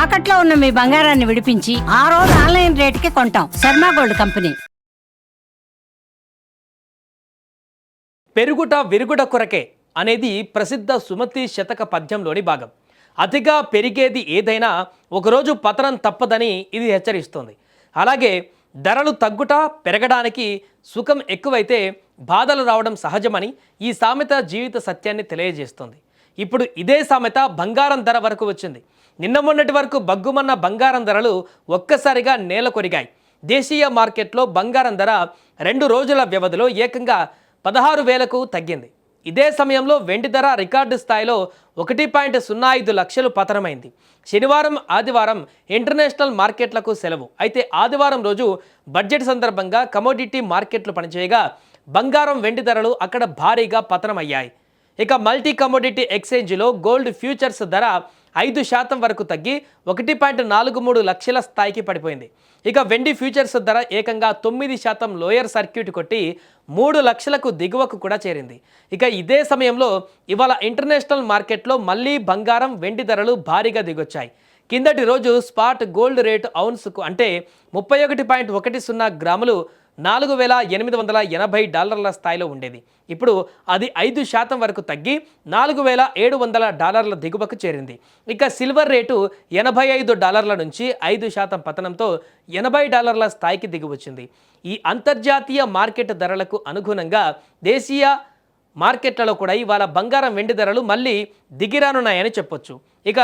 తాకట్లో ఉన్న మీ బంగారాన్ని విడిపించి ఆ రోజు ఆన్లైన్ రేటుకి కొంటాం. Sharma gold company. పెరుగుట విరుగుట కొరకే అనేది ప్రసిద్ధ సుమతి శతక పద్యంలోని భాగం. అతిగా పెరిగేది ఏదైనా ఒకరోజు పతనం తప్పదని ఇది హెచ్చరిస్తుంది. అలాగే ధరలు తగ్గుట పెరగడానికి సుఖం ఎక్కువైతే బాధలు రావడం సహజమని ఈ సామెత జీవిత సత్యాన్ని తెలియజేస్తుంది. ఇప్పుడు ఇదే సామెత బంగారం ధర వరకు వచ్చింది. నిన్న మొన్నటి వరకు బగ్గుమన్న బంగారం ధరలు ఒక్కసారిగా నేల కొరిగాయి. దేశీయ మార్కెట్లో బంగారం ధర 2 రోజుల వ్యవధిలో ఏకంగా 16,000కు తగ్గింది. ఇదే సమయంలో వెండి ధర రికార్డు స్థాయిలో 1.05 లక్షలు పతనమైంది. శనివారం ఆదివారం ఇంటర్నేషనల్ మార్కెట్లకు సెలవు. అయితే ఆదివారం రోజు బడ్జెట్ సందర్భంగా కమోడిటీ మార్కెట్లు పనిచేయగా బంగారం వెండి ధరలు అక్కడ భారీగా పతనమయ్యాయి. ఇక మల్టీ కమోడిటీ ఎక్స్చేంజ్లో గోల్డ్ ఫ్యూచర్స్ ధర 5% వరకు తగ్గి 1.43 లక్షల స్థాయికి పడిపోయింది. ఇక వెండి ఫ్యూచర్స్ ధర ఏకంగా 9% లోయర్ సర్క్యూట్ కొట్టి 3 లక్షలకు దిగువకు కూడా చేరింది. ఇక ఇదే సమయంలో ఇవాళ ఇంటర్నేషనల్ మార్కెట్లో మళ్ళీ బంగారం వెండి ధరలు భారీగా దిగొచ్చాయి. కిందటి రోజు స్పాట్ గోల్డ్ రేటు ఔన్స్కు అంటే 31.10 గ్రాములు $4,880 స్థాయిలో ఉండేది. ఇప్పుడు అది 5% వరకు తగ్గి $4,700 దిగువకు చేరింది. ఇక సిల్వర్ రేటు $85 నుంచి 5% పతనంతో $80 స్థాయికి దిగివచ్చింది. ఈ అంతర్జాతీయ మార్కెట్ ధరలకు అనుగుణంగా దేశీయ మార్కెట్లలో కూడా ఇవాళ బంగారం వెండి ధరలు మళ్ళీ దిగిరానున్నాయని చెప్పొచ్చు. ఇక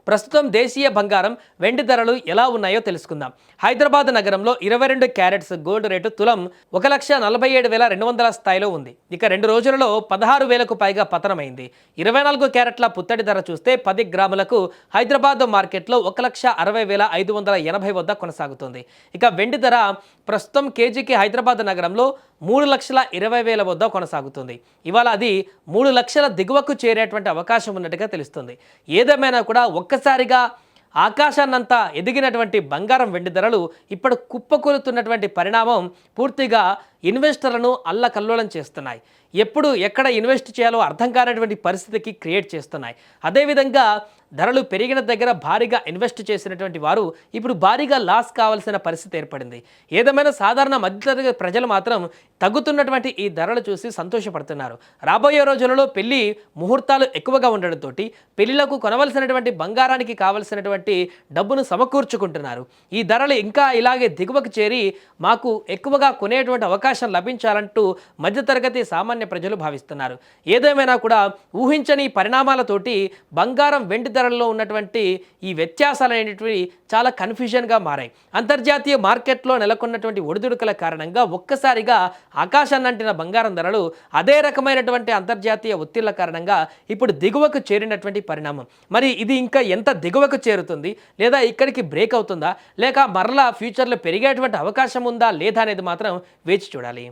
ప్రస్తుతం దేశీయ బంగారం వెండి ధరలు ఎలా ఉన్నాయో తెలుసుకుందాం. హైదరాబాద్ నగరంలో 22 క్యారెట్స్ గోల్డ్ రేటు తులం 1,47,200 స్థాయిలో ఉంది. ఇక 2 రోజులలో 16,000కు పైగా పతనమైంది. 24 క్యారెట్ల పుత్తడి ధర చూస్తే 10 గ్రాములకు హైదరాబాద్ మార్కెట్లో 1,60,580 వద్ద కొనసాగుతుంది. ఇక వెండి ధర ప్రస్తుతం కేజీకి హైదరాబాద్ నగరంలో 3,20,000 వద్ద కొనసాగుతుంది. ఇవాళ అది 3 లక్షల దిగువకు చేరేటువంటి అవకాశం ఉన్నట్టుగా తెలుస్తుంది. ఏదేమైనా కూడా ఒక్కసారిగా ఆకాశాన్నంతా ఎదిగినటువంటి బంగారం వెండి ధరలు ఇప్పుడు కుప్పకూలుతున్నటువంటి పరిణామం పూర్తిగా ఇన్వెస్టర్లను అల్లకల్లోలం చేస్తున్నాయి. ఎప్పుడు ఎక్కడ ఇన్వెస్ట్ చేయాలో అర్థం కానటువంటి పరిస్థితికి క్రియేట్ చేస్తున్నాయి. అదేవిధంగా ధరలు పెరిగిన దగ్గర భారీగా ఇన్వెస్ట్ చేసినటువంటి వారు ఇప్పుడు భారీగా లాస్ కావాల్సిన పరిస్థితి ఏర్పడింది. ఏదేమైనా సాధారణ మధ్యతరగతి ప్రజలు మాత్రం తగ్గుతున్నటువంటి ఈ ధరలు చూసి సంతోషపడుతున్నారు. రాబోయే రోజులలో పెళ్లి ముహూర్తాలు ఎక్కువగా ఉండడంతో పెళ్లిలకు కొనవలసినటువంటి బంగారానికి కావలసినటువంటి డబ్బును సమకూర్చుకుంటున్నారు. ఈ ధరలు ఇంకా ఇలాగే దిగువకు చేరి మాకు ఎక్కువగా కొనేటువంటి అవకాశం లభించాలంటూ మధ్యతరగతి సామాన్య ప్రజలు భావిస్తున్నారు. ఏదేమైనా కూడా ఊహించని పరిణామాలతోటి బంగారం వెండి ధరల్లో ఉన్నటువంటి ఈ వ్యత్యాసాలు అనేటివి చాలా కన్ఫ్యూజన్గా మారాయి. అంతర్జాతీయ మార్కెట్లో నెలకొన్నటువంటి ఒడిదుడుకుల కారణంగా ఒక్కసారిగా ఆకాశాన్నంటిన బంగారం ధరలు అదే రకమైనటువంటి అంతర్జాతీయ ఒత్తిళ్ల కారణంగా ఇప్పుడు దిగువకు చేరినటువంటి పరిణామం. మరి ఇది ఇంకా ఎంత దిగువకు చేరుతుంది, లేదా ఇక్కడికి బ్రేక్ అవుతుందా, లేక మరలా ఫ్యూచర్లో పెరిగేటువంటి అవకాశం ఉందా లేదా అనేది మాత్రం వేచి చూడాలి.